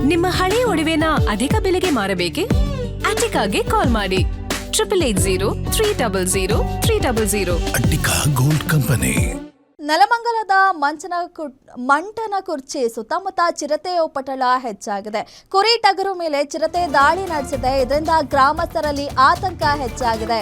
ನಿಮ್ಮ ಹಳೆ ಒಡವೆನ ಅಧಿಕ ಬೆಲೆಗೆ ಮಾರಬೇಕೆ? ಅಟಿಕಾಗೆ ಕಾಲ್ ಮಾಡಿ 8880 ಅಟ್ಟಿಕಾ ಗೋಲ್ಡ್ ಕಂಪನಿ. ನೆಲಮಂಗಲದ ಮಂಟನ ಕುರ್ಚಿ ಸುತ್ತಮುತ್ತ ಚಿರತೆ ಉಪಟಳ ಹೆಚ್ಚಾಗಿದೆ. ಕುರಿ ಟಗರು ಮೇಲೆ ಚಿರತೆ ದಾಳಿ ನಡೆಸಿದೆ. ಇದರಿಂದ ಗ್ರಾಮಸ್ಥರಲ್ಲಿ ಆತಂಕ ಹೆಚ್ಚಾಗಿದೆ.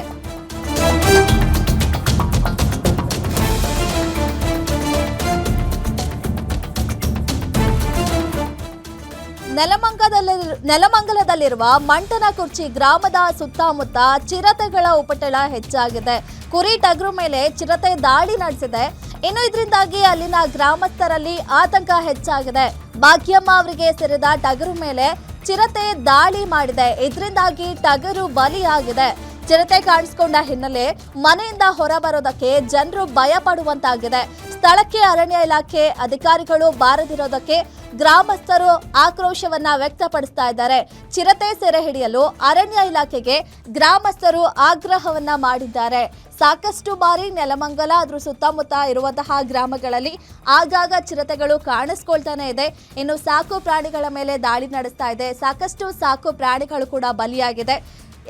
ನೆಲಮಂಗಲದಲ್ಲಿರುವ ಮಂಟನ ಕುರ್ಚಿ ಗ್ರಾಮದ ಸುತ್ತಮುತ್ತ ಚಿರತೆಗಳ ಉಪಟಳ ಹೆಚ್ಚಾಗಿದೆ. ಕುರಿ ಟಗರು ಮೇಲೆ ಚಿರತೆ ದಾಳಿ ನಡೆಸಿದೆ. ಇನ್ನು ಇದರಿಂದಾಗಿ ಅಲ್ಲಿನ ಗ್ರಾಮಸ್ಥರಲ್ಲಿ ಆತಂಕ ಹೆಚ್ಚಾಗಿದೆ. ಭಾಗ್ಯಮ್ಮ ಅವರಿಗೆ ಸೇರಿದ ಟಗರು ಮೇಲೆ ಚಿರತೆ ದಾಳಿ ಮಾಡಿದೆ. ಇದರಿಂದಾಗಿ ಟಗರು ಬಲಿಯಾಗಿದೆ. ಚಿರತೆ ಕಾಣಿಸಿಕೊಂಡ ಹಿನ್ನೆಲೆ ಮನೆಯಿಂದ ಹೊರ ಬರೋದಕ್ಕೆ ಜನರು ಭಯ ಪಡುವಂತಾಗಿದೆ. ಸ್ಥಳಕ್ಕೆ ಅರಣ್ಯ ಇಲಾಖೆ ಅಧಿಕಾರಿಗಳು ಬಾರದಿರೋದಕ್ಕೆ ಗ್ರಾಮಸ್ಥರು ಆಕ್ರೋಶವನ್ನ ವ್ಯಕ್ತಪಡಿಸ್ತಾ ಇದ್ದಾರೆ. ಚಿರತೆ ಸೆರೆ ಹಿಡಿಯಲು ಅರಣ್ಯ ಇಲಾಖೆಗೆ ಗ್ರಾಮಸ್ಥರು ಆಗ್ರಹವನ್ನ ಮಾಡಿದ್ದಾರೆ. ಸಾಕಷ್ಟು ಬಾರಿ ನೆಲಮಂಗಲ ಅದ್ರ ಸುತ್ತಮುತ್ತ ಇರುವಂತಹ ಗ್ರಾಮಗಳಲ್ಲಿ ಆಗಾಗ ಚಿರತೆಗಳು ಕಾಣಿಸ್ಕೊಳ್ತಾನೆ ಇದೆ. ಇನ್ನು ಸಾಕು ಪ್ರಾಣಿಗಳ ಮೇಲೆ ದಾಳಿ ನಡೆಸ್ತಾ ಇದೆ. ಸಾಕಷ್ಟು ಸಾಕು ಪ್ರಾಣಿಗಳು ಕೂಡ ಬಲಿಯಾಗಿದೆ.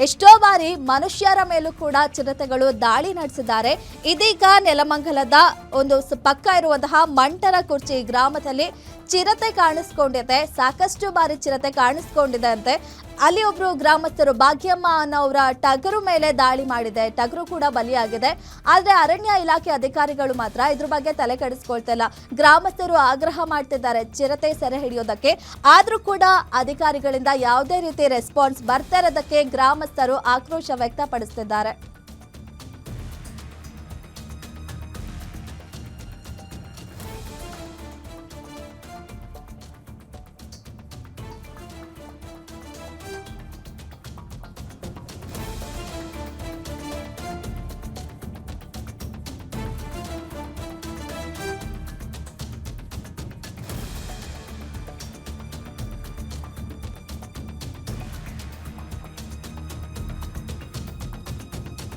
ಎಷ್ಟೋ ಬಾರಿ ಮನುಷ್ಯರ ಮೇಲೂ ಕೂಡ ಚಿರತೆಗಳು ದಾಳಿ ನಡೆಸಿದ್ದಾರೆ. ಇದೀಗ ನೆಲಮಂಗಲದ ಒಂದು ಪಕ್ಕ ಇರುವಂತಹ ಮಂಟನ ಕುರ್ಚಿ ಗ್ರಾಮದಲ್ಲಿ ಚಿರತೆ ಕಾಣಿಸ್ಕೊಂಡಿದೆ. ಸಾಕಷ್ಟು ಬಾರಿ ಚಿರತೆ ಕಾಣಿಸ್ಕೊಂಡಿದೆ ಅಂತೆ. ಅಲ್ಲಿ ಒಬ್ರು ಗ್ರಾಮಸ್ಥರು ಭಾಗ್ಯಮ್ಮ ಅನ್ನೋರ ಟಗರು ಮೇಲೆ ದಾಳಿ ಮಾಡಿದೆ. ಟಗರು ಕೂಡ ಬಲಿಯಾಗಿದೆ. ಆದ್ರೆ ಅರಣ್ಯ ಇಲಾಖೆ ಅಧಿಕಾರಿಗಳು ಮಾತ್ರ ಇದ್ರ ಬಗ್ಗೆ ತಲೆ ಕೆಡಿಸ್ಕೊಳ್ತಾ ಇಲ್ಲ. ಗ್ರಾಮಸ್ಥರು ಆಗ್ರಹ ಮಾಡ್ತಿದ್ದಾರೆ ಚಿರತೆ ಸೆರೆ ಹಿಡಿಯೋದಕ್ಕೆ. ಆದ್ರೂ ಕೂಡ ಅಧಿಕಾರಿಗಳಿಂದ ಯಾವುದೇ ರೀತಿ ರೆಸ್ಪಾನ್ಸ್ ಬರ್ತಾ ಇರೋದಕ್ಕೆ ಗ್ರಾಮಸ್ಥರು ಆಕ್ರೋಶ ವ್ಯಕ್ತಪಡಿಸ್ತಿದ್ದಾರೆ.